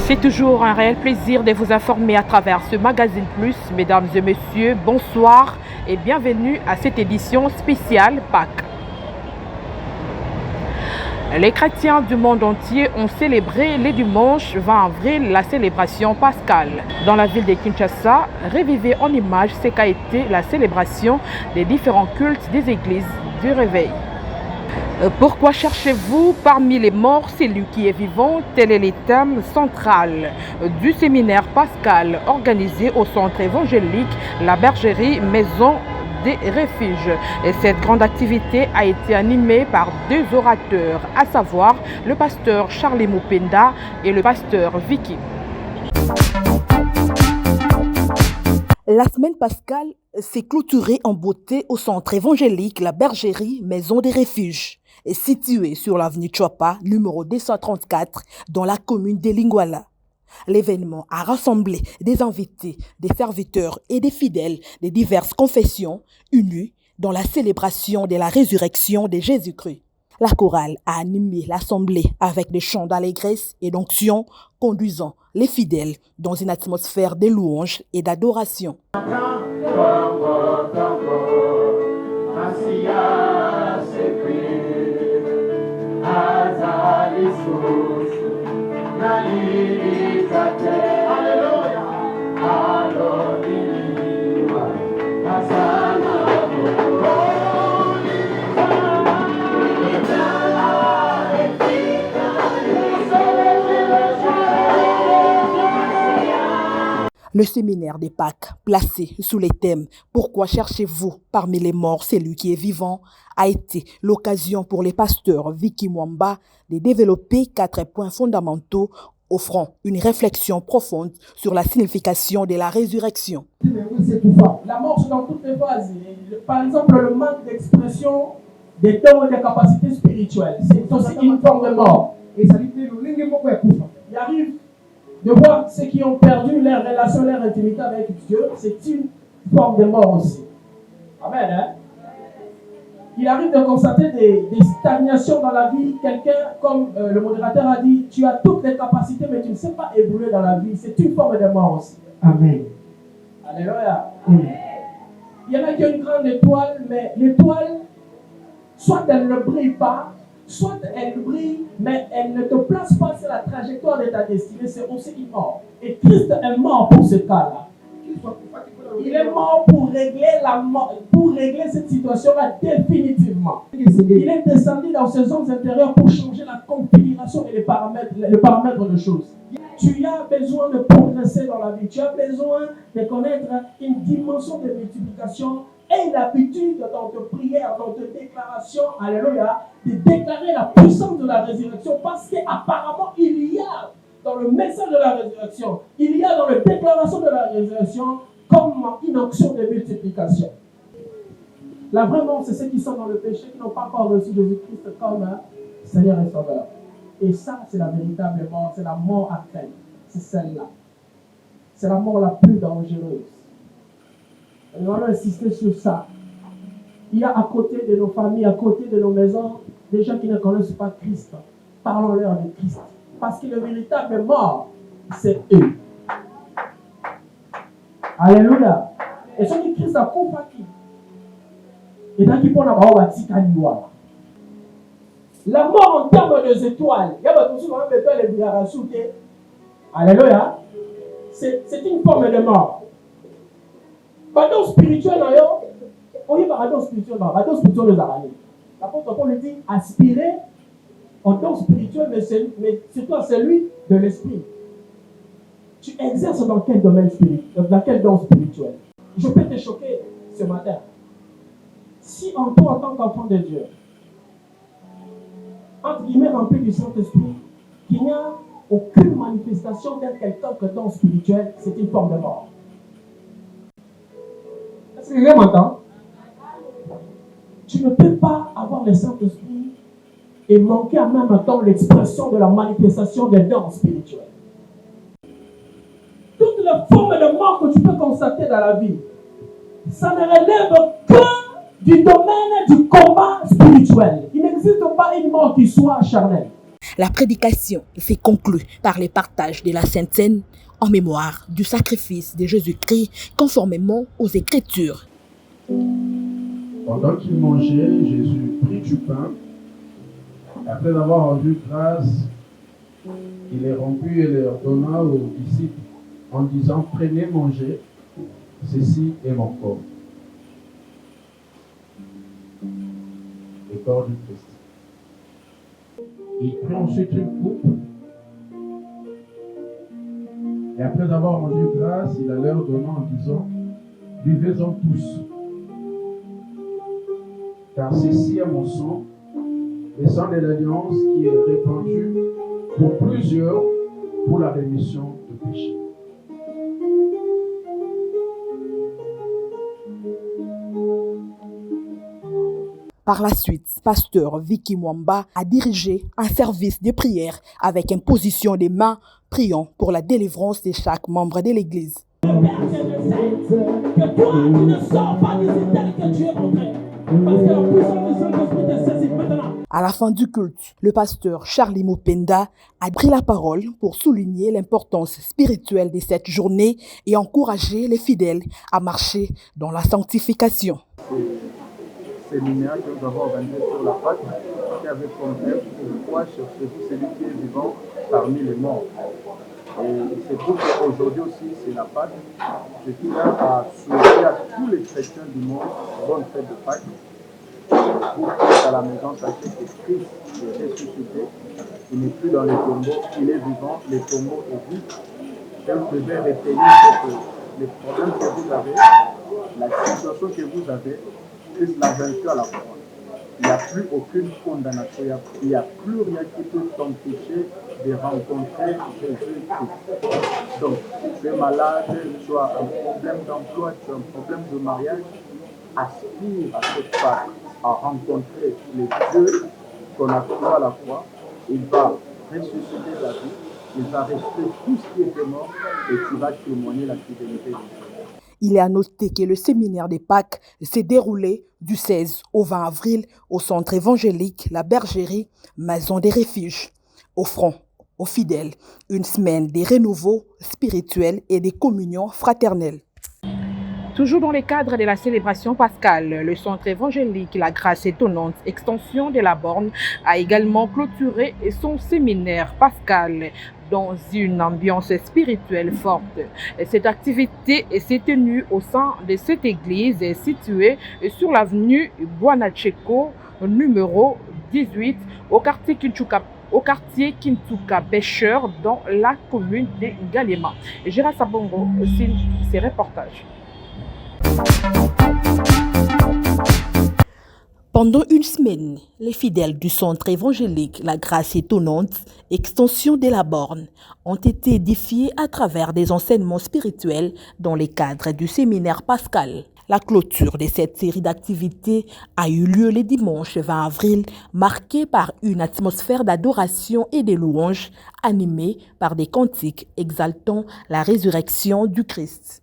C'est toujours un réel plaisir de vous informer à travers ce magazine Plus. Mesdames et messieurs, bonsoir et bienvenue à cette édition spéciale Pâques. Les chrétiens du monde entier ont célébré le dimanche 20 avril la célébration pascale. Dans la ville de Kinshasa, revivez en image ce qu'a été la célébration des différents cultes des églises du réveil. Pourquoi cherchez-vous parmi les morts celui qui est vivant? Tel est le thème central du séminaire pascal organisé au centre évangélique La Bergerie Maison des Refuges. Et cette grande activité a été animée par deux orateurs, à savoir le pasteur Charlie Mupenda et le pasteur Vicky. La semaine pascale s'est clôturée en beauté au centre évangélique La Bergerie Maison des Refuges, situé sur l'avenue Chouapa, numéro 234, dans la commune de Lingwala. L'événement a rassemblé des invités, des serviteurs et des fidèles de diverses confessions unis dans la célébration de la résurrection de Jésus-Christ. La chorale a animé l'assemblée avec des chants d'allégresse et d'onction, conduisant les fidèles dans une atmosphère de louange et d'adoration. Le séminaire des Pâques, placé sous les thèmes « Pourquoi cherchez-vous parmi les morts celui qui est vivant ?» a été l'occasion pour les pasteurs Vicky Mwamba de développer 4 points fondamentaux offrant une réflexion profonde sur la signification de la résurrection. C'est tout ça. La mort, c'est dans toutes les phases. Par exemple, le manque d'expression des dons et des capacités spirituelles, c'est aussi une forme de mort. Il arrive de voir ceux qui ont perdu leur relation, leur intimité avec Dieu, c'est une forme de mort aussi. Amen. Hein? Il arrive de constater des stagnations dans la vie. Quelqu'un, comme le modérateur a dit, tu as toutes les capacités, mais tu ne sais pas évoluer dans la vie. C'est une forme de mort aussi. Amen. Alléluia. Amen. Il y en a qui ont une grande étoile, mais l'étoile, soit elle ne brille pas, soit elle brille, mais elle ne te place pas sur la trajectoire de ta destinée. C'est aussi une mort. Et Christ est mort pour ce cas-là. Il est mort pour régler cette situation-là définitivement. Il est descendu dans ses zones intérieures pour changer la configuration et les paramètres de choses. Tu as besoin de progresser dans la vie. Tu as besoin de connaître une dimension de multiplication et l'habitude dans tes prières, dans tes déclarations, alléluia, de déclarer la puissance de la résurrection parce qu'apparemment il y a dans le message de la résurrection, il y a dans la déclaration de la résurrection comme une action de multiplication. La vraie mort, c'est ceux qui sont dans le péché, qui n'ont pas encore reçu Jésus-Christ comme Seigneur et Sauveur. Et ça, c'est la véritable mort, c'est la mort à craindre. C'est celle-là. C'est la mort la plus dangereuse. Et nous allons insister sur ça. Il y a à côté de nos familles, à côté de nos maisons, des gens qui ne connaissent pas Christ. Parlons-leur de Christ. Parce que le véritable mort, c'est eux. Alléluia. Et ceux qui Christ a compris. Et dans qui la mort en termes de étoiles. Il y a beaucoup souvent des étoiles et des alléluia. C'est une forme de mort. Pardon spirituel, on y va pardon spirituel, pardon spirituel les araignées. L'apôtre Paul lui dit aspirer au don spirituel, mais surtout à celui de l'esprit. Tu exerces dans quel domaine spirituel, dans quel don spirituel? Je peux te choquer ce matin. Si en toi, en tant qu'enfant de Dieu, entre guillemets rempli du Saint-Esprit, qu'il n'y a aucune manifestation d'un quelconque don spirituel, c'est une forme de mort. Est-ce que quelqu'un m'entend? Tu ne peux pas avoir le Saint-Esprit et manquer en même temps l'expression de la manifestation des dons spirituels. Toutes les formes de mort que tu peux constater dans la vie, ça ne relève que du domaine du combat spirituel. Il n'existe pas une mort qui soit charnelle. La prédication s'est conclue par le partage de la Sainte Seine en mémoire du sacrifice de Jésus-Christ conformément aux Écritures. Pendant qu'il mangeait, Jésus prit du pain. Après avoir rendu grâce, il les rompit et les donna aux disciples en disant: prenez, mangez, ceci est mon corps. Le corps du Christ. Il prit ensuite une coupe. Et après avoir rendu grâce, il la leur donna en disant: buvez-en tous. Car ceci est mon sang, le sang de l'alliance qui est répandu pour plusieurs pour la rémission de péchés. Par la suite, pasteur Vicky Mwamba a dirigé un service de prière avec imposition des mains, priant pour la délivrance de chaque membre de l'Église. Que toi, tu ne sors pas d'ici tel que tu es rentré. Parce que la puissance du Saint-Esprit te saisit maintenant. À la fin du culte, le pasteur Charlie Mopenda a pris la parole pour souligner l'importance spirituelle de cette journée et encourager les fidèles à marcher dans la sanctification. Séminaire que nous avons organisé sur la Pâque, qui avait comme thème: pourquoi cherchez-vous celui qui est vivant parmi les morts? Et il se trouve qu'aujourd'hui aussi c'est la Pâque. Je tiens à souhaiter à tous les chrétiens du monde bonne fête de Pâques. Pour tous à la maison, sachez que Christ est ressuscité. Il n'est plus dans les tombeaux, il est vivant, les tombeaux est vide. Et vous devez retenir que les problèmes que vous avez, la situation que vous avez, Christ l'a vaincu à la croix. Il n'y a plus aucune condamnation, il n'y a plus rien qui peut t'empêcher de rencontrer Jésus-Christ. Donc, si tu es malade, tu as un problème d'emploi, tu as un problème de mariage, aspire à cette Pâque, à rencontrer le Dieu qu'on a cru à la croix. Il va ressusciter ta vie, il va rester tout ce qui était mort et tu vas témoigner la fidélité de Dieu. Il est à noter que le séminaire des Pâques s'est déroulé du 16 au 20 avril au centre évangélique La Bergerie, Maison des Refuges, offrant aux fidèles une semaine de renouveau spirituel et de communion fraternelle. Toujours dans le cadre de la célébration pascale, le centre évangélique La Grâce Étonnante, extension de la Borne, a également clôturé son séminaire pascal dans une ambiance spirituelle forte. Cette activité s'est tenue au sein de cette église située sur l'avenue Bwanacheko, numéro 18, au quartier Kintuka Pêcheur, dans la commune de Galema. Gérard Sabongo signe ses reportages. Pendant une semaine, les fidèles du centre évangélique La Grâce Étonnante, extension de la Borne, ont été édifiés à travers des enseignements spirituels dans le cadre du séminaire pascal. La clôture de cette série d'activités a eu lieu le dimanche 20 avril, marquée par une atmosphère d'adoration et de louanges animée par des cantiques exaltant la résurrection du Christ.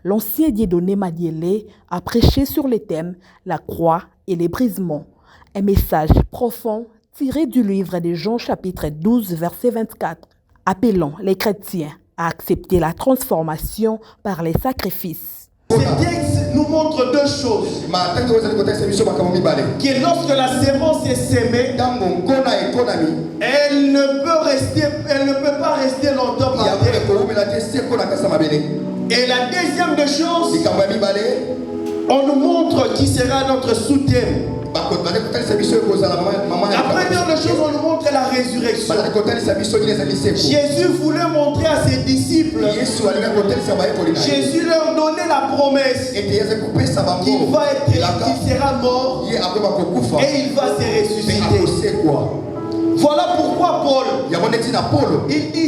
L'ancien Dieudonné Madiélé a prêché sur les thèmes La croix et les brisements, un message profond tiré du livre de Jean chapitre 12 verset 24, appelant les chrétiens à accepter la transformation par les sacrifices. Ce texte nous montre deux choses. Que lorsque la sémence est sémée, elle ne peut pas rester longtemps par terre. Et la deuxième des choses, on nous montre qui sera notre sous-thème. La première des choses, on nous montre la résurrection. Jésus voulait montrer à ses disciples, Jésus leur donnait la promesse qu'il sera mort et il va se ressusciter. Voilà pourquoi Paul, il dit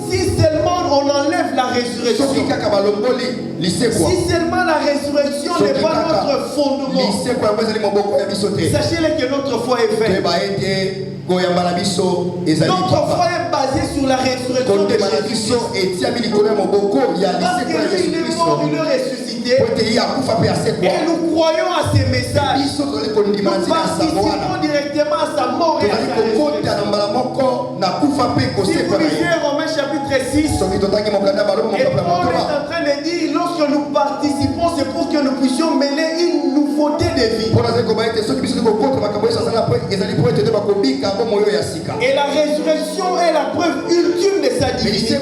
si seulement on enlève la résurrection, résurrection, si seulement la résurrection n'est pas notre fondement, sachez-le que notre foi est vaine. Notre foi est basée sur la résurrection de Jésus. Parce que lui, il est mort, il est ressuscité. Et nous croyons à ces messages. Nous participons directement à sa mort et à sa résurrection. Si vous lisez Romains chapitre 6, et Paul est en train de dire, lorsque nous participons, c'est pour que nous puissions mêler une nouveauté de vie. Et la résurrection est la preuve ultime de sa divinité.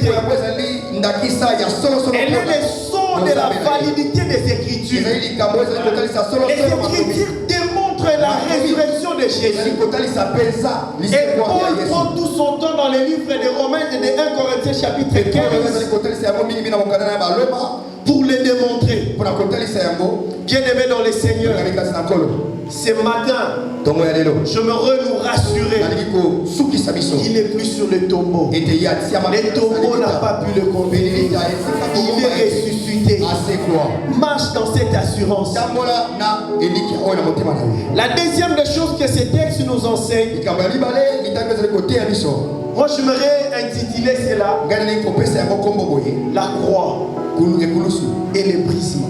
Elle est le son de la validité des Écritures. Les Écritures démontrent la résurrection de Jésus. Et Paul prend tout son temps dans les livres de Romains et de 1 Corinthiens chapitre 15 pour le démontrer. Bien-aimé dans le Seigneur, ce matin, je me renoue rassuré qu'il n'est plus sur le tombeau. Le tombeau n'a pas pu le contenir. Il est ressuscité. Marche dans cette assurance. La deuxième des choses que ce texte nous enseigne, moi je m'aurais intitulé cela la croix et le prisme.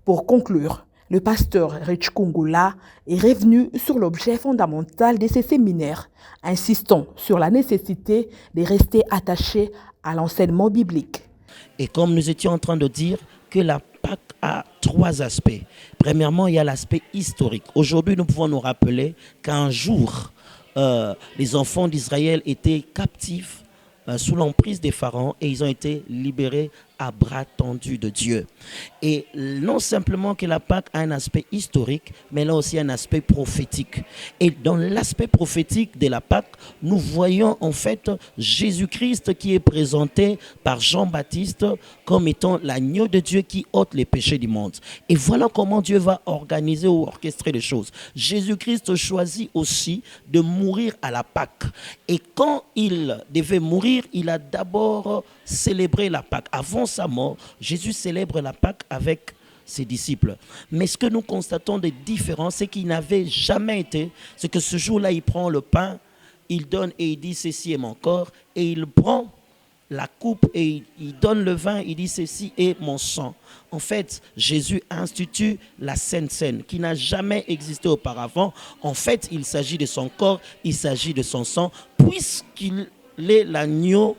Pour conclure, le pasteur Rich Kungula est revenu sur l'objet fondamental de ces séminaires, insistant sur la nécessité de rester attaché à l'enseignement biblique. Et comme nous étions en train de dire que la Pâque a trois aspects. Premièrement, il y a l'aspect historique. Aujourd'hui, nous pouvons nous rappeler qu'un jour, les enfants d'Israël étaient captifs sous l'emprise des pharaons et ils ont été libérés à bras tendus de Dieu. Et non simplement que la Pâque a un aspect historique, mais elle a aussi un aspect prophétique. Et dans l'aspect prophétique de la Pâque, nous voyons en fait Jésus-Christ qui est présenté par Jean-Baptiste comme étant l'agneau de Dieu qui ôte les péchés du monde. Et voilà comment Dieu va organiser ou orchestrer les choses. Jésus-Christ choisit aussi de mourir à la Pâque. Et quand il devait mourir, il a d'abord célébré la Pâque. Avant sa mort, Jésus célèbre la Pâque avec ses disciples. Mais ce que nous constatons de différent, c'est qu'il n'avait jamais été, c'est que ce jour-là, il prend le pain, il donne et il dit « ceci est mon corps » et il prend la coupe et il donne le vin, il dit « ceci est mon sang ». En fait, Jésus institue la Sainte Seine qui n'a jamais existé auparavant. En fait, il s'agit de son corps, il s'agit de son sang, puisqu'il est l'agneau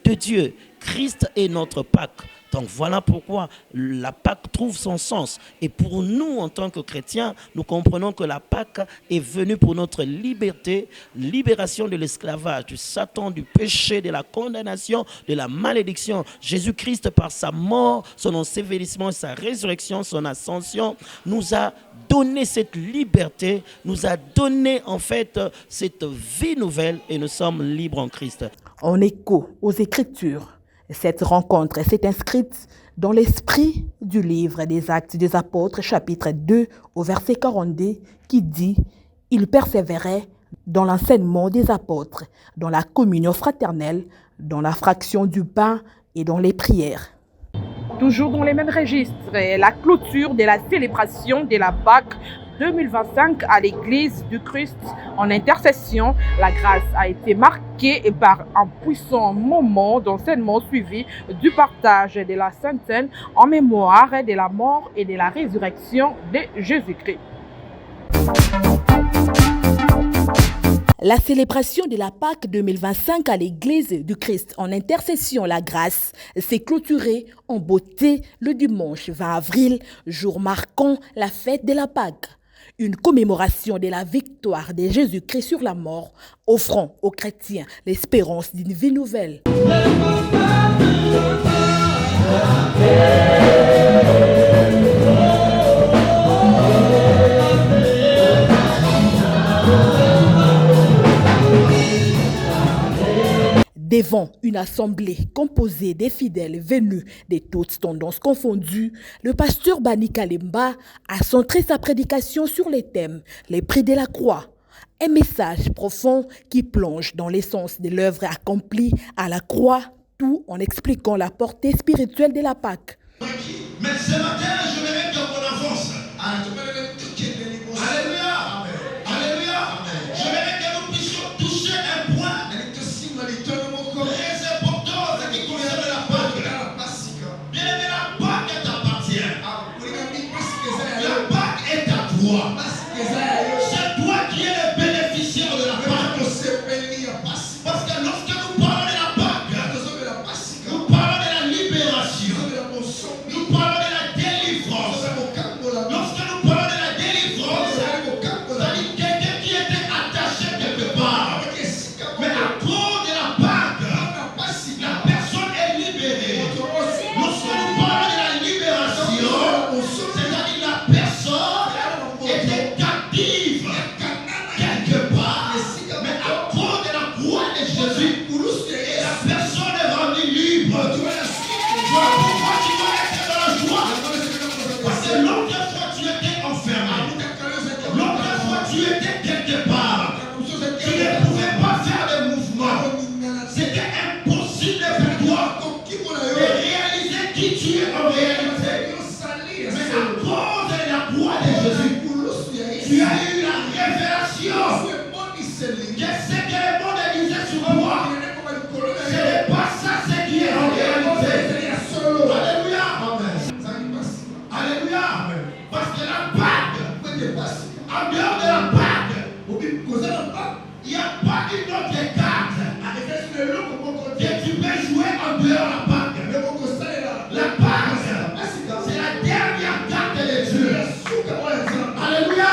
de Dieu. Christ est notre Pâque. Donc voilà pourquoi la Pâque trouve son sens. Et pour nous, en tant que chrétiens, nous comprenons que la Pâque est venue pour notre liberté, libération de l'esclavage, du Satan, du péché, de la condamnation, de la malédiction. Jésus-Christ, par sa mort, son ensevelissement, sa résurrection, son ascension, nous a donné cette liberté, nous a donné en fait cette vie nouvelle et nous sommes libres en Christ. En écho aux Écritures, cette rencontre s'est inscrite dans l'esprit du livre des Actes des Apôtres, chapitre 2, au verset 42, qui dit « Ils persévéraient dans l'enseignement des apôtres, dans la communion fraternelle, dans la fraction du pain et dans les prières. » Toujours dans les mêmes registres, la clôture de la célébration de la Pâque 2025 à l'église du Christ en intercession. La grâce a été marquée par un puissant moment d'enseignement suivi du partage de la Sainte Seine en mémoire de la mort et de la résurrection de Jésus-Christ. La célébration de la Pâque 2025 à l'église du Christ en intercession la grâce s'est clôturée en beauté le dimanche 20 avril, jour marquant la fête de la Pâque. Une commémoration de la victoire de Jésus-Christ sur la mort, offrant aux chrétiens l'espérance d'une vie nouvelle. Devant une assemblée composée des fidèles venus de toutes tendances confondues, le pasteur Bani Kalemba a centré sa prédication sur les thèmes « Les prix de la croix », un message profond qui plonge dans l'essence de l'œuvre accomplie à la croix tout en expliquant la portée spirituelle de la Pâque. Mais ce matin, je voudrais qu'on avance. Alléluia. Alléluia. Je voudrais que nous puissions toucher un point très important qui concerne la Pâque. Bien aimé, la Pâque t'appartient. La Pâque est à toi. C'est toi qui es le bénéficiaire de la Pâque. Parce que lorsque nous parlons de la Pâque, nous parlons de la libération. Nous parlons de la délivrance. Lorsque nous parlons de la délivrance, c'est-à-dire quelqu'un qui était attaché quelque part. Mais à cause de la Pâque, la personne est libérée. Lorsque nous parlons de la libération, c'est-à-dire la personne était captive quelque part. Mais à cause de la croix de Jésus, la personne est rendue libre. Voilà pourquoi tu dois être dans la joie. Parce que l'autre fois tu étais enfermé. L'autre fois tu étais quelque part. Tu ne pouvais pas faire de mouvement. C'était impossible pour toi de réaliser qui tu es en réalité. Mais à cause de la croix de Jésus, tu as eu la révélation que ce que le monde disait sur toi, ce n'est pas ça ce qui est en réalité. Alléluia. Alléluia. Parce que la Pâque, en dehors de la Pâque, il n'y a pas une autre carte que tu peux jouer en dehors de la Pâque. La Pâque, c'est la dernière carte de Dieu. Alléluia.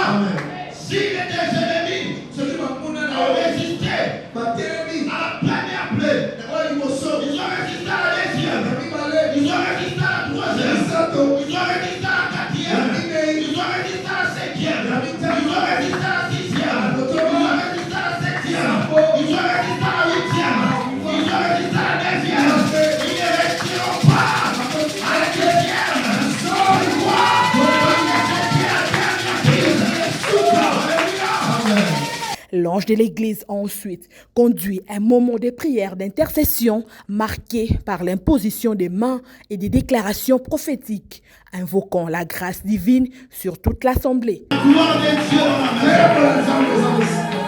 Si tes ennemis ont résisté à la première plaie, ils ont résisté à la deuxième, ils ont résisté à la troisième, ils ont résisté à la quatrième, ils ont résisté à la cinquième, ils ont résisté à la sixième, ils ont résisté à la septième, ils ont résisté à la huitième, ils ont résisté à la neuvième. Ils ne resteront pas à la deuxième. Pourquoi? Parce que c'était la dernière crise. Alléluia. L'ange de l'Église a ensuite conduit un moment de prière d'intercession marqué par l'imposition des mains et des déclarations prophétiques, invoquant la grâce divine sur toute l'assemblée. Gloire de Dieu dans la maison.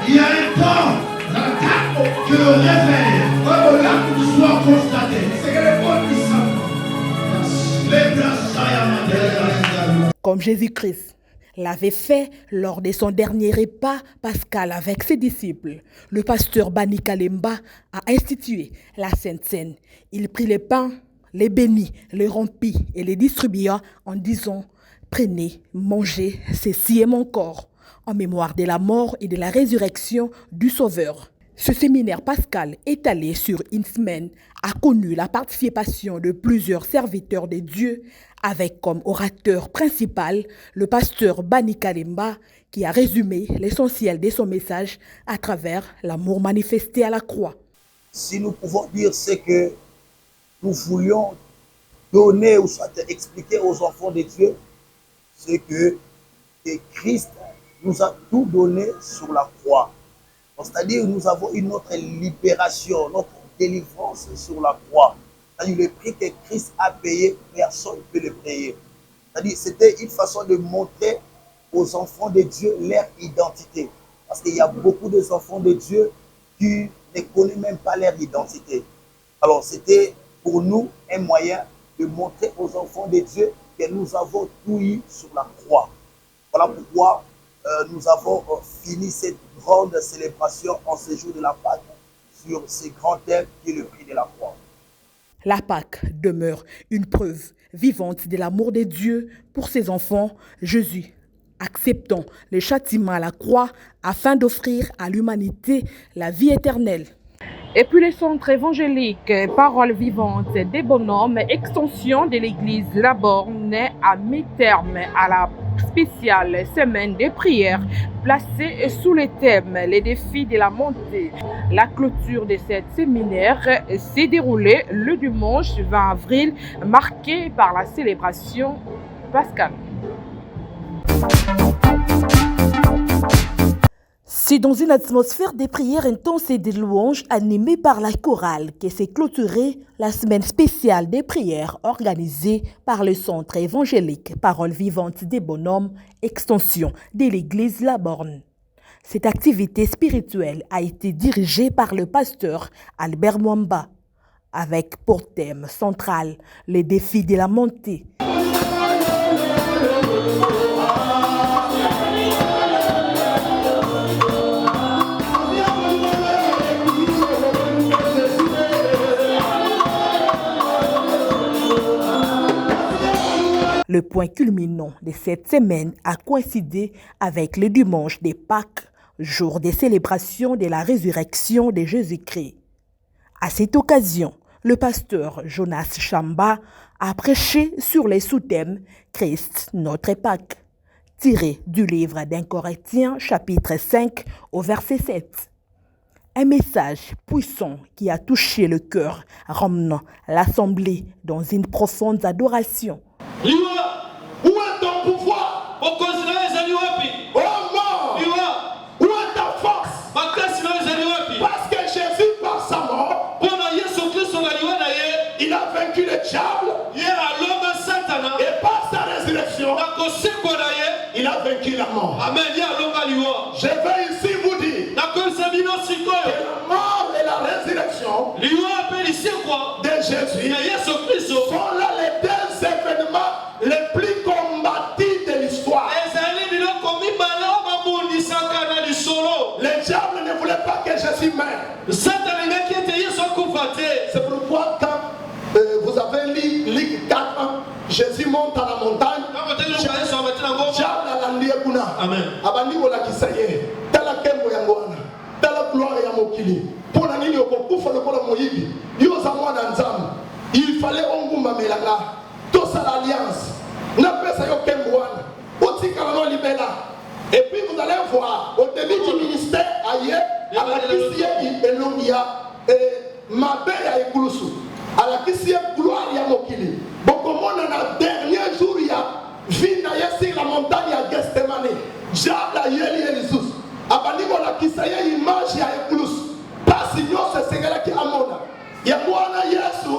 Il y a un temps que le réveil soit constaté. Comme Jésus-Christ l'avait fait lors de son dernier repas pascal avec ses disciples, le pasteur Bani Kalemba a institué la Sainte Seine. Il prit les pains, les bénit, les rompit et les distribua en disant « Prenez, mangez, ceci est mon corps » en mémoire de la mort et de la résurrection du Sauveur. Ce séminaire pascal étalé sur une semaine a connu la participation de plusieurs serviteurs de Dieu avec comme orateur principal le pasteur Bani Kalemba qui a résumé l'essentiel de son message à travers l'amour manifesté à la croix. Si nous pouvons dire ce que nous voulions donner ou soit expliquer aux enfants de Dieu, c'est que Christ nous a tout donné sur la croix. C'est-à-dire nous avons une autre libération, notre délivrance sur la croix. C'est-à-dire le prix que Christ a payé, personne ne peut le payer. C'est-à-dire c'était une façon de montrer aux enfants de Dieu leur identité. Parce qu'il y a beaucoup d'enfants de Dieu qui ne connaissent même pas leur identité. Alors c'était pour nous un moyen de montrer aux enfants de Dieu que nous avons tout eu sur la croix. Voilà pourquoi nous avons fini cette grande célébration en ce jour de la Pâque sur ce grand thème qui est le prix de la croix. La Pâque demeure une preuve vivante de l'amour de Dieu pour ses enfants, Jésus, acceptant le châtiment à la croix afin d'offrir à l'humanité la vie éternelle. Et puis le centre évangélique Parole vivante des bonhommes, extension de l'église Laborne, a mis terme à la spéciale semaine de prière placée sous le thème les défis de la montée. La clôture de cette séminaire s'est déroulée le dimanche 20 avril, marquée par la célébration pascale. C'est dans une atmosphère de prières intenses et de louanges animée par la chorale que s'est clôturée la semaine spéciale des prières organisée par le Centre évangélique Parole vivante des bonhommes, extension de l'église La Borne. Cette activité spirituelle a été dirigée par le pasteur Albert Mwamba, avec pour thème central les défis de la montée. Le point culminant de cette semaine a coïncidé avec le dimanche des Pâques, jour des célébrations de la résurrection de Jésus-Christ. À cette occasion, le pasteur Jonas Chamba a prêché sur les sous-thèmes « Christ, notre Pâques », tiré du livre d'Un Corinthiens, chapitre 5, au verset 7. Un message puissant qui a touché le cœur, ramenant l'assemblée dans une profonde adoration. Liwa, où est ton pouvoir? Au considérer les Aliwapi. Oh mort! Liwa, où est ta force? Parce que Jésus, par sa mort, il a vaincu le diable. Et par sa résurrection, il a vaincu la mort. Amen. Je vais ici vous dire que la mort et la résurrection de Jésus sont là les deux événements les plus combattus de l'histoire. Le diable ne voulait pas que Jésus meure. C'est pourquoi quand vous avez lu Luc 4, Jésus monte à la montagne. Diable a landié kuna. Amen. Abandi wala kisaye. Tala kembo ya ngwana. Tala gloire ya mokili. Pona nini okokufa lokola moyibi. Yo za mwana nzambe. Il fallait ongumba melanga. Tosa l'alliance. Na pesa yo kembo wana. Otika la libela. Et puis vous allez voir au début du ministère ailleurs à la kisiye elongia mabe ya ekulusu. À la kisiye gloire ya mokili. Bokomona na dernier jour ya Vina sur la montagne à Gethsemane. Diable a yeli Jesus. Abandi la kisaye image ya ekulus. Pas sinon c'est ce qui amona. Ya mwana Yesu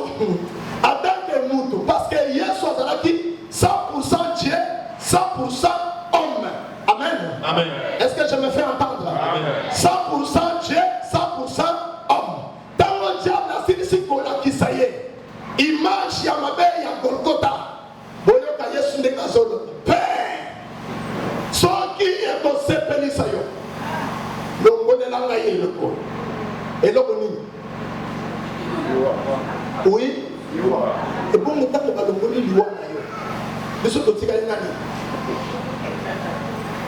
adake mutu parce que Yesu azalaki 100% Dieu, 100% homme. Amen. Amen. Est-ce que je me fais entendre? Amen. 100% Dieu, 100% homme. Dans le diable a silisi kola kisaye. Image ya mabe ya Golgotha. Boyoka Yesu ndeka zolo. Père. Soki ekosepelisa yo. Longonelanga ye loko. Eloko nini? Oui. Et bon mutango balongoli liwa na yo. Biso totikali nani?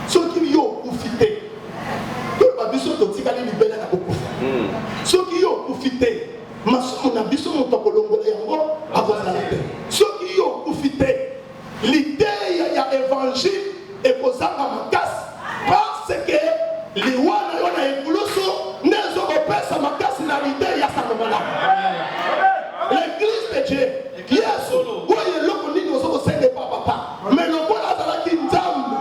Soki yo kufite. To ba biso totikali libela na kokufa. Soki yo kufite. Masumu na biso mutoko longola yango akozalate. Soki yo kufite. L'idée ya évangile est kozanga makasi parce que liwana yo na ekulusu nezo kopesa makasi na l'idée ya sakomana. L'église de Dieu. Yes. Oye loko nini ozo sende papa. Mais lokola azalaki nzambe.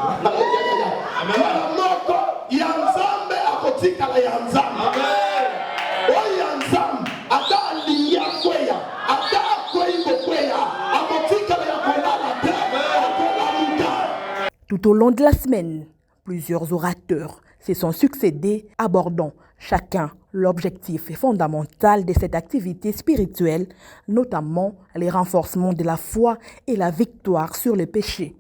Wala moko ya nzambe akotikala ya nzambe. Oye ya nzambe ata aliya kweya ata kweyiko kweya akotikala ya kolala te. Tout au long de la semaine, plusieurs orateurs se sont succédés abordant chacun l'objectif fondamental de cette activité spirituelle, notamment les renforcements de la foi et la victoire sur le péché.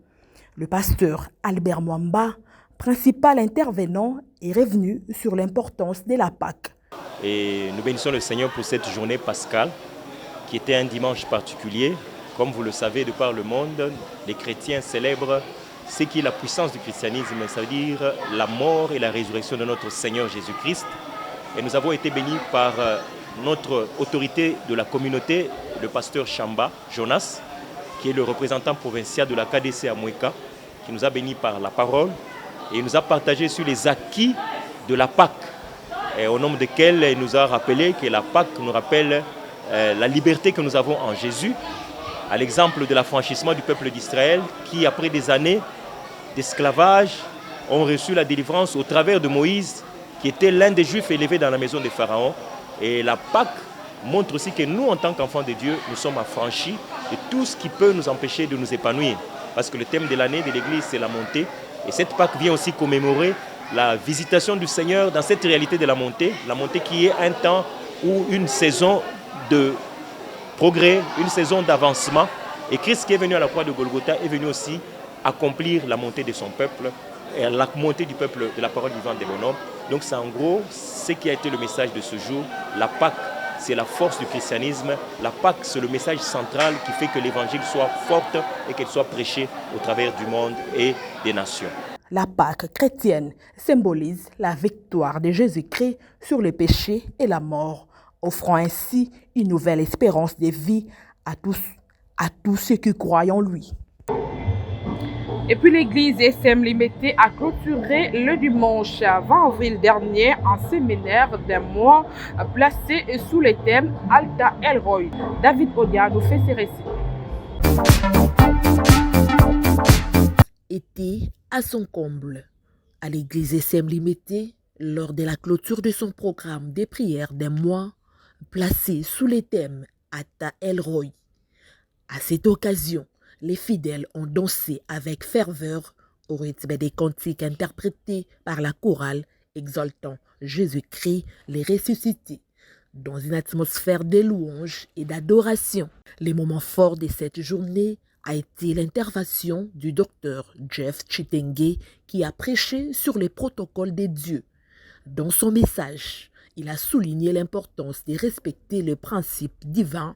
Le pasteur Albert Mwamba, principal intervenant, est revenu sur l'importance de la Pâque. Et nous bénissons le Seigneur pour cette journée pascale qui était un dimanche particulier. Comme vous le savez, de par le monde, les chrétiens célèbrent ce qui est la puissance du christianisme, c'est-à-dire la mort et la résurrection de notre Seigneur Jésus-Christ. Et nous avons été bénis par notre autorité de la communauté, le pasteur Chamba, Jonas, qui est le représentant provincial de la KDC à Moueka, qui nous a bénis par la parole et nous a partagé sur les acquis de la Pâque, et au nombre desquels il nous a rappelé que la Pâque nous rappelle la liberté que nous avons en Jésus, à l'exemple de l'affranchissement du peuple d'Israël qui, après des années d'esclavage, ont reçu la délivrance au travers de Moïse, qui était l'un des Juifs élevés dans la maison de Pharaon. Et la Pâque montre aussi que nous, en tant qu'enfants de Dieu, nous sommes affranchis de tout ce qui peut nous empêcher de nous épanouir. Parce que le thème de l'année de l'Église, c'est la montée. Et cette Pâque vient aussi commémorer la visitation du Seigneur dans cette réalité de la montée qui est un temps ou une saison de progrès, une saison d'avancement. Et Christ qui est venu à la croix de Golgotha est venu aussi accomplir la montée de son peuple, et la montée du peuple de la parole vivante des bonhommes. Donc c'est en gros ce qui a été le message de ce jour. La Pâque, c'est la force du christianisme. La Pâque, c'est le message central qui fait que l'évangile soit forte et qu'elle soit prêchée au travers du monde et des nations. La Pâque chrétienne symbolise la victoire de Jésus-Christ sur le péché et la mort, offrant ainsi une nouvelle espérance de vie à tous ceux qui croient en lui. Et puis l'église SM Limitée a clôturé le dimanche 20 avril dernier un séminaire d'un mois placé sous le thème Alta El Roi. David Odia nous fait ses récits. Était à son comble à l'église SM Limitée lors de la clôture de son programme des prières d'un mois placé sous le thème Alta El Roi. À cette occasion, les fidèles ont dansé avec ferveur au rythme des cantiques interprétés par la chorale exaltant Jésus-Christ les ressuscités, dans une atmosphère de louange et d'adoration. Les moments forts de cette journée a été l'intervention du docteur Jeff Chitenge qui a prêché sur les protocoles des dieux. Dans son message, il a souligné l'importance de respecter le principe divin,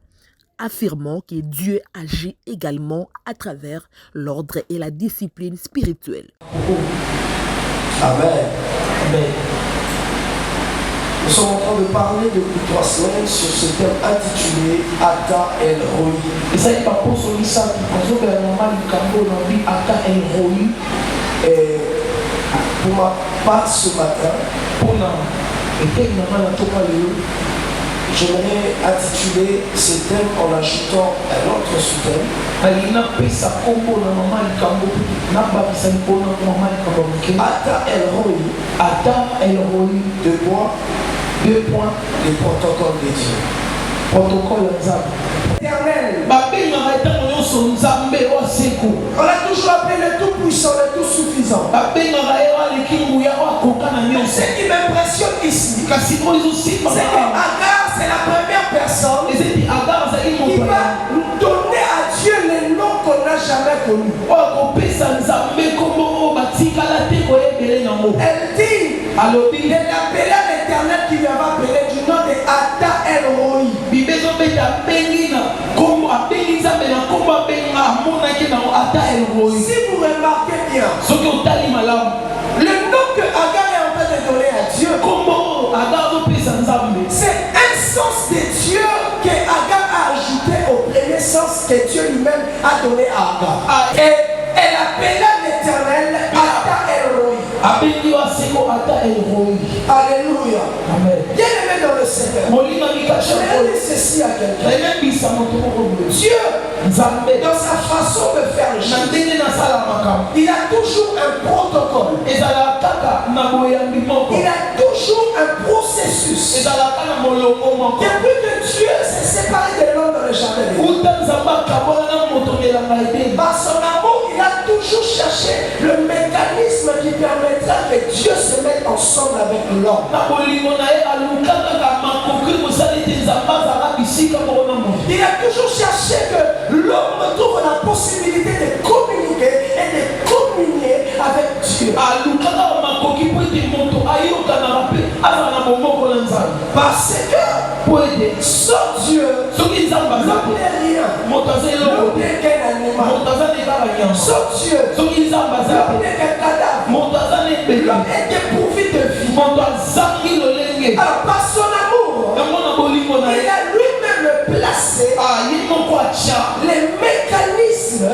affirmant que Dieu agit également à travers l'ordre et la discipline spirituelle. Amen. Amen. Nous sommes en train de parler depuis 3 semaines sur ce thème intitulé Ata El Roi. Et ça n'est pas pour celui qui a normal du Cambo dans vie Ata El Roi. Et pour ma part ce matin, pour j'aimerais intituler ce thème en ajoutant un autre sous-thème. Ata El Roi. Ata El Roi. 2 points, les protocoles de Dieu. Protocole éternel. On a toujours appelé le tout-puissant, le tout-suffisant. Mais ce qui m'impressionne ici, c'est qu'Agar, c'est la première personne qui va nous donner à Dieu les noms qu'on n'a jamais connus. Elle dit, il appelle l'Éternel qui va appeler du nom de Ata El Roi. Si vous remarquez bien, le nom que Agar est en train de donner à Dieu, c'est un sens de Dieu que Agar a ajouté au premier sens que Dieu lui-même a donné à Agar. Et elle appela l'Éternel Ata El Roi. Alléluia. Bien aimé dans le Seigneur, je vais dire ceci à quelqu'un. Dieu, dans sa façon de faire les choses, il a toujours un protocole. Il a toujours un processus. Depuis que Dieu s'est séparé de l'homme dans le jardin, par son amour, il a toujours cherché le mécanisme qui permettra que Dieu se mette ensemble avec l'homme. Il a toujours cherché que l'homme trouve la possibilité de communiquer et de communier avec Dieu. Parce que sans Dieu, l'homme n'est rien. L'homme n'est qu'un animal. Sans Dieu, l'homme n'est qu'un cadavre. L'homme est dépourvu de vie. Alors par son amour, il a lui-même placé les mécanismes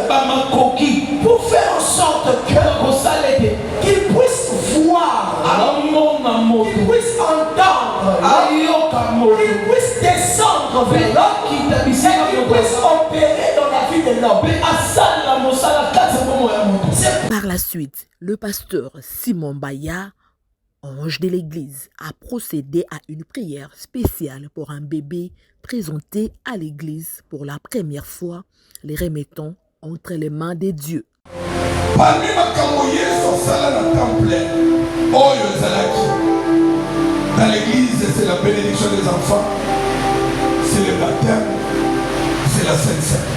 pour faire en sorte qu'il puisse voir, qu'il puisse entendre, qu'il puisse descendre vers l'homme et qu'il puisse opérer dans la vie de l'homme. Par la suite, le pasteur Simon Baya ange de l'église, a procédé à une prière spéciale pour un bébé présenté à l'église pour la première fois, les remettant entre les mains de Dieu. Parmi makambo Yesu sala na temple, oyo ezalaki. Dans l'église, c'est la bénédiction des enfants, c'est le baptême, c'est la Sainte Seine.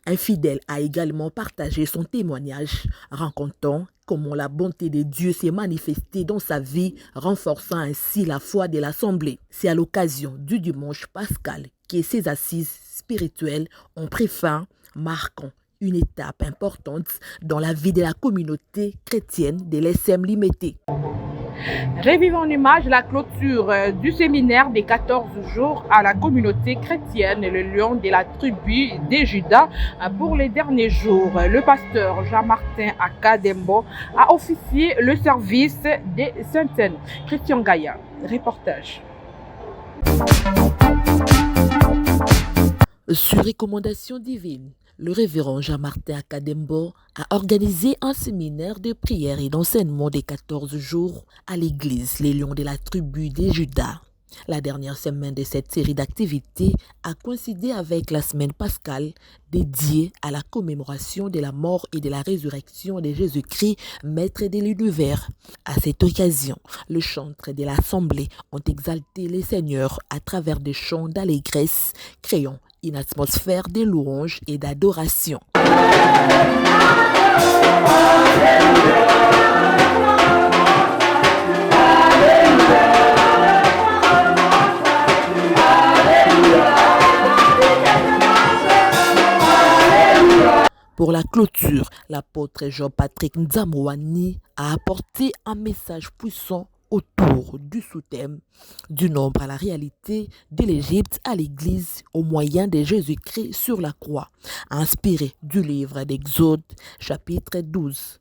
Un fidèle a également partagé son témoignage, racontant comment la bonté de Dieu s'est manifestée dans sa vie, renforçant ainsi la foi de l'Assemblée. C'est à l'occasion du dimanche pascal que ces assises spirituelles ont pris fin, marquant une étape importante dans la vie de la communauté chrétienne de l'SM Limité. Revivons en image la clôture du séminaire des 14 jours à la communauté chrétienne, le lion de la tribu de Juda. Pour les derniers jours, le pasteur Jean-Martin Akadembo a officié le service des Saintes. Christian Gaïa, reportage. Sur recommandation divine, le révérend Jean-Martin Akadembo a organisé un séminaire de prière et d'enseignement des 14 jours à l'église Les Lions de la tribu de Juda. La dernière semaine de cette série d'activités a coïncidé avec la semaine pascale dédiée à la commémoration de la mort et de la résurrection de Jésus-Christ, maître de l'univers. À cette occasion, les chantres de l'Assemblée ont exalté le Seigneur à travers des chants d'allégresse, créant une atmosphère de louange et d'adoration. Pour la clôture, l'apôtre Jean-Patrick Nzamouani a apporté un message puissant autour du sous-thème du nombre à la réalité de l'Égypte à l'Église au moyen de Jésus-Christ sur la croix, inspiré du livre d'Exode, chapitre 12.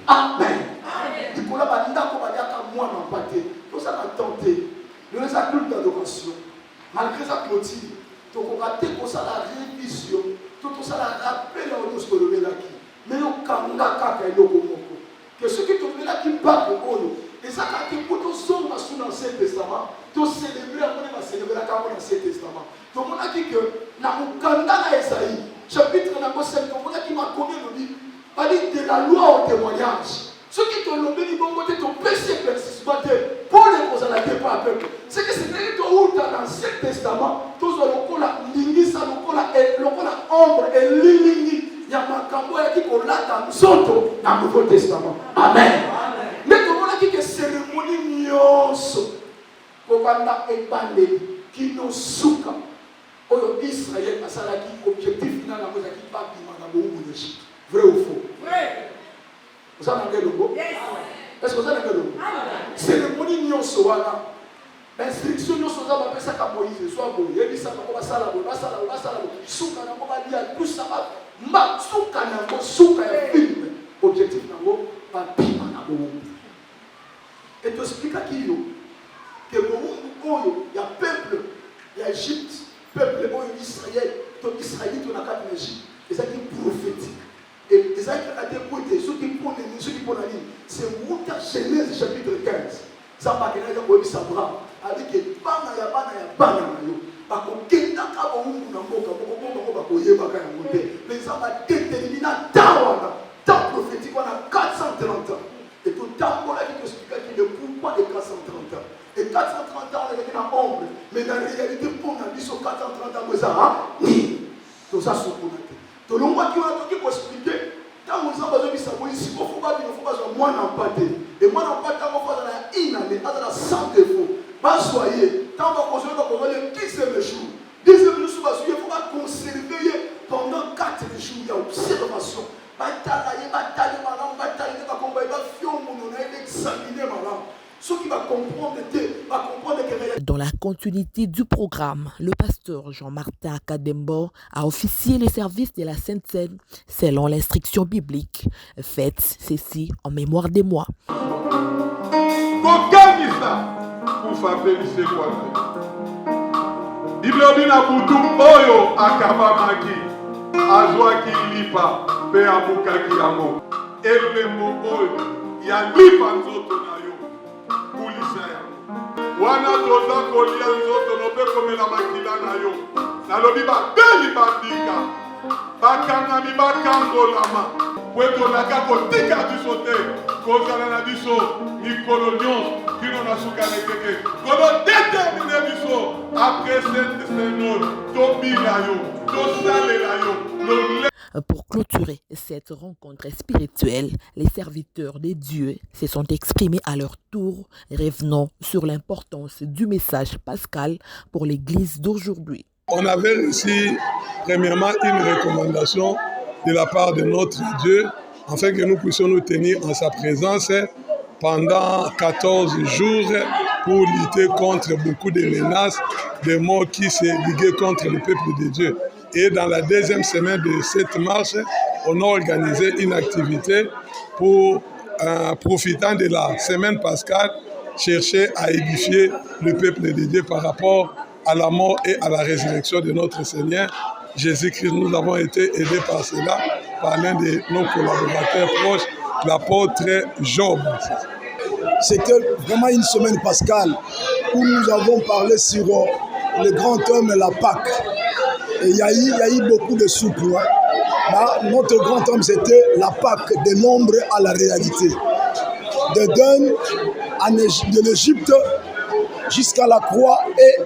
Amen. Nicolas Bandako Badiaka moi n'en pâté. Tout ça m'a tenté. Nous les culte d'adoration. Malgré sa clôture, tu as raté pour ça la révision. Tout ça la rappel à nous ce que le là qui. Mais au kanga kaka et lokomoko. Que ceux qui te là qui battent le ono. Et ça quand tu peux tout son sous l'Ancien Testament, tu célébrer après va célébrer la dans l'Ancien Testament. Donc on a dit que na mukanda na Esaïe, chapitre na 5, on a qui m'a connu le dit, a dit de la loi au témoignage. Ceux qui t'ont lobé, ils vont monter ton péché persistement pour les causes à la départ à peuple. C'est que c'est que tu as dans l'Ancien Testament, tous les la lingisa, la ombre et l'ilini. Il y a ma camboya qui est là dans Zoto, dans le Nouveau Testament. Amen. Mais tout le monde a dit que cérémonie nyonso, Kobanda et Bandeli, qui nous souka. Oyo Israël, à ça qui objectif final, la chose qui pas qui vrai ou faux? Vrai. Vous avez un logo? Est-ce que vous avez un logo? Cérémonie nyonso wana. Instruction nyonso za ba pesa ka Moïse soit bon. Yebi ça ko basala bo, basala bo. Souka na ko ba dia tout ça ba. Ma souka na ko souka ya film. Objectif na ko ba pima na bo. Et tu expliques à qui yo que le oyo ya peuple ya Égypte, peuple oyo Israël, to Israélite on a quatre Égypte. Et ça qui prophétique. Et Isaac a décoté ceux qui prennent la ligne. C'est Mouta Genèse chapitre 15. Ça m'a donné un peu Abraham. Avec que bana ya yo. Bakokenda ka ba mungu na mboka bakoyeba ka ya monte. Mais ça m'a déterminé tawana. Temps prophétique on a 430 ans. Et tout temps on a dit que c'est le pourquoi de 430 ans. Et 430 ans on est dans l'ombre. Mais dans la réalité pour on a dit sur 430 ans ça ni. Tout ça sur pour tout le monde qui a expliqué, quand vous avez besoin de savoir, il faut pas moins d'empathie. Et moins d'empathie, on va dans la inannée, dans la 100 défauts. Soyez, quand on va conserver le 10e jour, 10e jour, il faut pas conserver pendant 4 jours, il y a observation. Bataille, malam, bataille, on va examiner malam. Ceux qui va comprendre Dieu, va comprendre que... Dans la continuité du programme, le pasteur Jean-Martin Akadembo a officié les services de la Sainte Seine selon l'instruction biblique. Faites ceci en mémoire de moi. Bible na butu oyo akabamaki azwaki lipa pe abukaki yango elembo oyo ya lipa nzoto na yo kulisa yango wana toza kolia nzoto no mpe komela makila na yo nalobi babeli babika bakangami bakangolama po tolaka kotika biso te kozala na biso mikolo nyonso kino na suka lekeke kono determine biso après cette semaine tobila yo tosalela yo. Pour clôturer cette rencontre spirituelle, les serviteurs de Dieu se sont exprimés à leur tour, revenant sur l'importance du message pascal pour l'Église d'aujourd'hui. On avait reçu premièrement une recommandation de la part de notre Dieu, afin que nous puissions nous tenir en sa présence pendant 14 jours pour lutter contre beaucoup de menaces, de mots qui se liguaient contre le peuple de Dieu. Et dans la deuxième semaine de cette marche, on a organisé une activité pour, profitant de la semaine pascale, chercher à édifier le peuple de Dieu par rapport à la mort et à la résurrection de notre Seigneur Jésus-Christ. Nous avons été aidés par cela, par l'un de nos collaborateurs proches, l'apôtre Job. C'était vraiment une semaine pascale où nous avons parlé sur le grand homme et la Pâque. Et il y a eu beaucoup de soupes. Notre grand homme, c'était la Pâque, de l'ombre à la réalité. De l'Égypte jusqu'à la croix et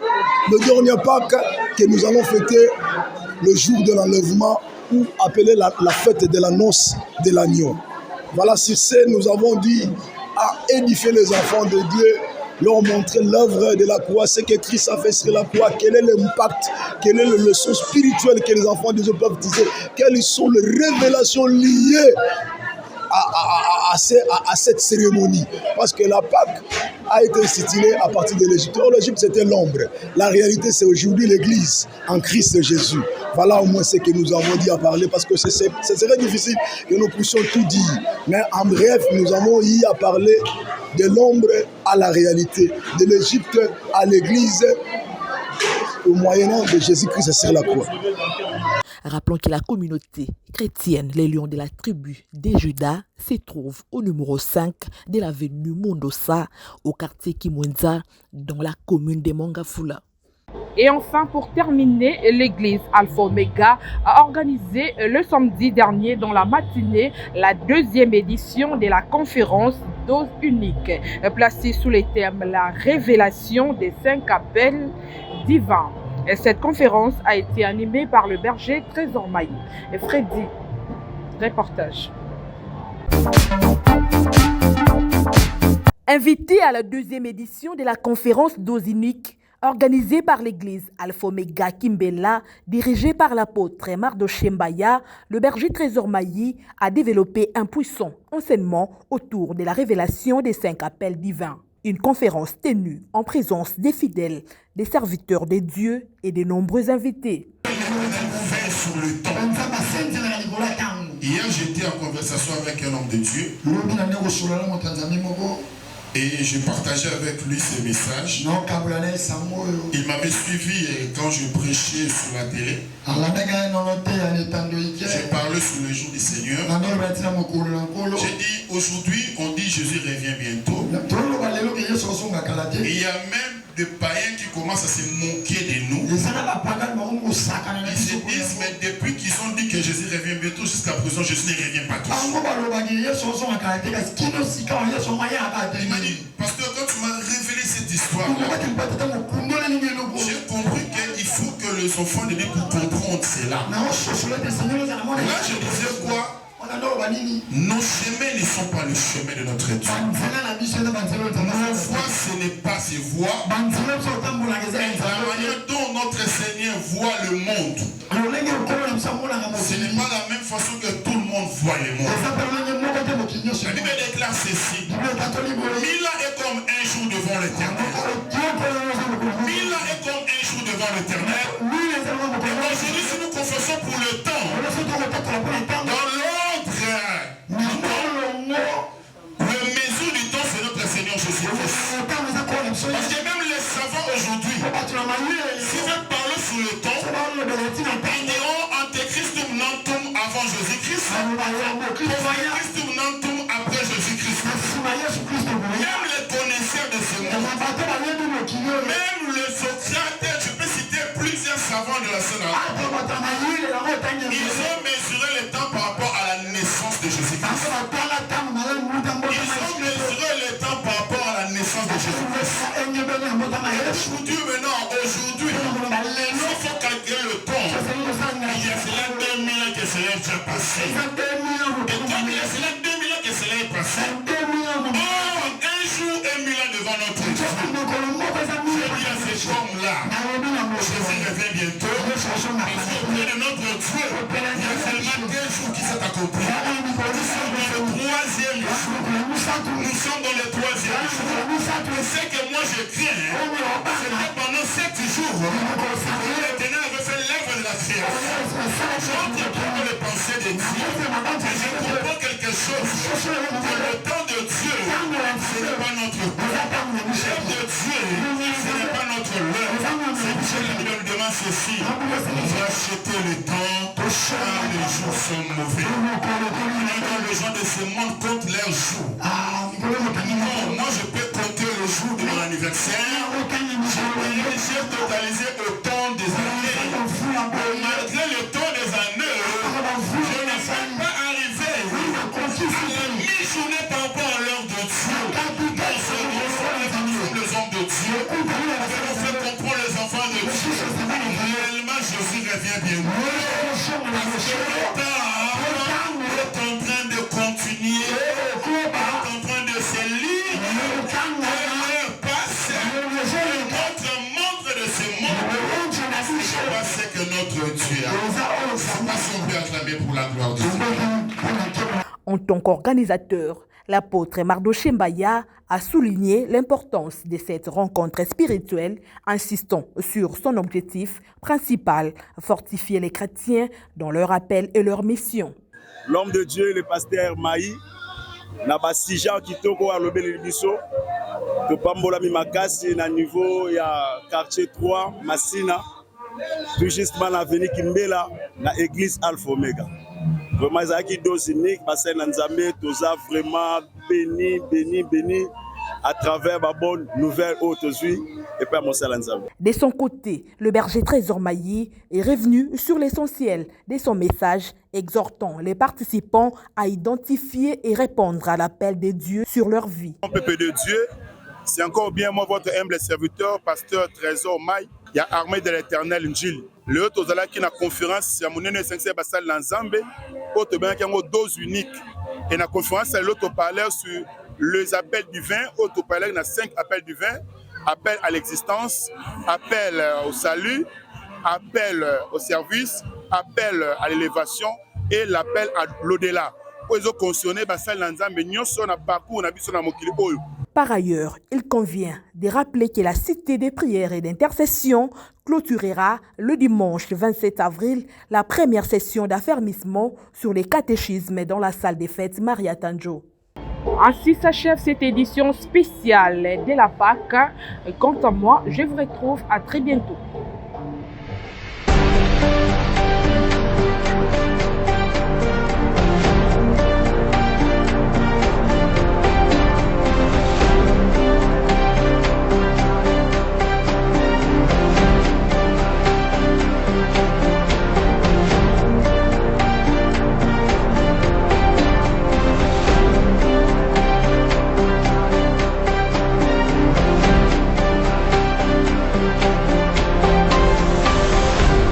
le dernier Pâque que nous allons fêter le jour de l'enlèvement ou appelé la fête de la noce de l'agneau. Voilà, sur ce, nous avons dit à édifier les enfants de Dieu, leur montrer l'œuvre de la croix, ce que Christ a fait sur la croix, quel est l'impact, quelle est la leçon spirituelle que les enfants de Dieu peuvent tirer, quelles sont les révélations liées à cette cérémonie. Parce que la Pâque a été instituée à partir de l'Égypte. L'Égypte, c'était l'ombre. La réalité, c'est aujourd'hui l'Église en Christ Jésus. Voilà au moins ce que nous avons dit à parler, parce que ce serait difficile que nous puissions tout dire. Mais en bref, nous avons eu à parler de l'ombre à la réalité, de l'Égypte à l'Église, au moyen de Jésus-Christ sur la croix. Rappelons que la communauté chrétienne, les Lions de la tribu des Judas, se trouve au numéro 5 de l'avenue Mondosa, au quartier Kimwenza, dans la commune de Mongafula. Et enfin, pour terminer, l'église Alpha Omega a organisé le samedi dernier dans la matinée la deuxième édition de la conférence Dose unique, placée sous le thème La révélation des 5 appels divins. Et cette conférence a été animée par le berger Trésor Mailly. Et Freddy, reportage. Invité à la deuxième édition de la conférence Dose unique, organisée par l'église Alpha Omega Kimbela, dirigée par l'apôtre Mardoché Mbaya, le berger Trésor Mailly a développé un puissant enseignement autour de la révélation des 5 appels divins. Une conférence tenue en présence des fidèles, des serviteurs de Dieu et de nombreux invités. Hier, j'étais en conversation avec un homme de Dieu. Et je partageais avec lui ces messages. Il m'avait suivi quand je prêchais sur la télé. J'ai parlé sur le jour du Seigneur. J'ai dit, aujourd'hui, on dit Jésus revient bientôt. Et il y a même des païens qui commencent à se moquer de nous. Ils se disent, mais depuis qu'ils ont dit que Jésus revient bientôt, jusqu'à présent, Jésus ne revient pas toujours. Il m'a dit, pasteur, quand tu m'as révélé cette histoire, j'ai compris qu'il faut que les enfants de Dieu comprennent cela. Là, je disais quoi? Nos chemins ne sont pas le chemin de notre Dieu. Nos voies, ce n'est pas ses voies. La manière dont notre Seigneur voit le monde, ce n'est pas la même façon que tout le monde voit le monde. La Bible déclare ceci: 1000 ans est comme un jour devant devant l'Éternel. 1000 ans est comme un jour devant l'Éternel. Et aujourd'hui, si nous confessons pour le temps, dans l'ordre, le mesure du temps, c'est notre Seigneur Jésus-Christ. Parce que même les savants aujourd'hui, si vous parlez sur le temps, ils diront Antéchristum nantum avant Jésus-Christ, Christum nantum après Jésus-Christ. Même les connaisseurs de ce monde, même le Socrate, je peux citer plusieurs savants de la Sénat, ils ont mesuré le temps par rapport à la naissance de Jésus-Christ. Ils ont mesuré le temps par rapport à la naissance de Jésus-Christ. Aujourd'hui, aujourd'hui, il faut calculer le temps. Il y a cela 2000 ans que cela est déjà passé. Et quand il y a cela 2000 ans que cela est passé, oh, un jour et 1000 ans devant notre Dieu. J'ai dit à ces hommes-là, Jésus revient bientôt. Parce qu'auprès de notre Dieu, il y a seulement 2 jours qui sont accomplis. Nous sommes dans le 3e jour. Nous sommes dans le 3e jour. Ce que moi je crains, c'est que pendant 7 jours, l'Éternel avait fait l'œuvre de la création. J'entends les pensées de Dieu. Et je comprends quelque chose. Que le temps de Dieu, ce n'est pas notre temps. L'œuvre de Dieu, ce n'est pas notre l'heure. C'est Dieu qui nous demande ceci. Rachetez le temps, car les jours sont mauvais. Maintenant, les gens de ce monde comptent leurs jours. Non, moi je peux compter le jour de mon anniversaire. J'ai totalisé autant des années. Malgré le temps des années, je ne suis pas arrivé à la mi-journée par rapport à l'heure de Dieu. Nous sommes les hommes de Dieu. Nous faisons comprendre les enfants de Dieu. Réellement, Jésus revient bientôt. Parce que le temps est en train de continuer, est en train de se lire, l'heure passe, notre montre de ce monde, c'est pas ce que notre Dieu a. C'est pas si on peut acclamer pour la gloire de Dieu. En tant qu'organisateur, l'apôtre Mardoché Mbaya a souligné l'importance de cette rencontre spirituelle, insistant sur son objectif principal, fortifier les chrétiens dans leur appel et leur mission. L'homme de Dieu, le pasteur Maï, n'a pas si gens qui toko à l'obéli biso, que Pambola Mimakasi na niveau ya quartier 3, Massina, tout justement l'avenue Kimbela, na église Alpha Omega. Vraiment, ils ont qui dose unique, parce que Nzambe, tous a vraiment béni à travers ma bonne nouvelle aujourd'hui et pas mon Nzambe. De son côté, le berger Trésor Mailly est revenu sur l'essentiel de son message, exhortant les participants à identifier et répondre à l'appel de Dieu sur leur vie. Peuple de Dieu, c'est encore bien moi, votre humble serviteur, pasteur Trésor Mailly, il y a armée de l'Éternel Njil. Le autre qui na conférence, c'est mon aîné 5e basal Nzambe, autre bien qui a une dose unique. Et la conférence, c'est l'autre parlait sur les appels divins, autre parlait na 5 appels divins, appel à l'existence, appel au salut, appel au service, appel à l'élévation et l'appel à l'au-delà. Ils ont conditionné basal Nzambe, nous sommes à parcours, on a vu sur la mokili. Par ailleurs, il convient de rappeler que la cité des prières et d'intercession clôturera le dimanche 27 avril la première session d'affermissement sur les catéchismes dans la salle des fêtes Maria Tanjo. Ainsi s'achève cette édition spéciale de la Pâques. Quant à moi, je vous retrouve à très bientôt.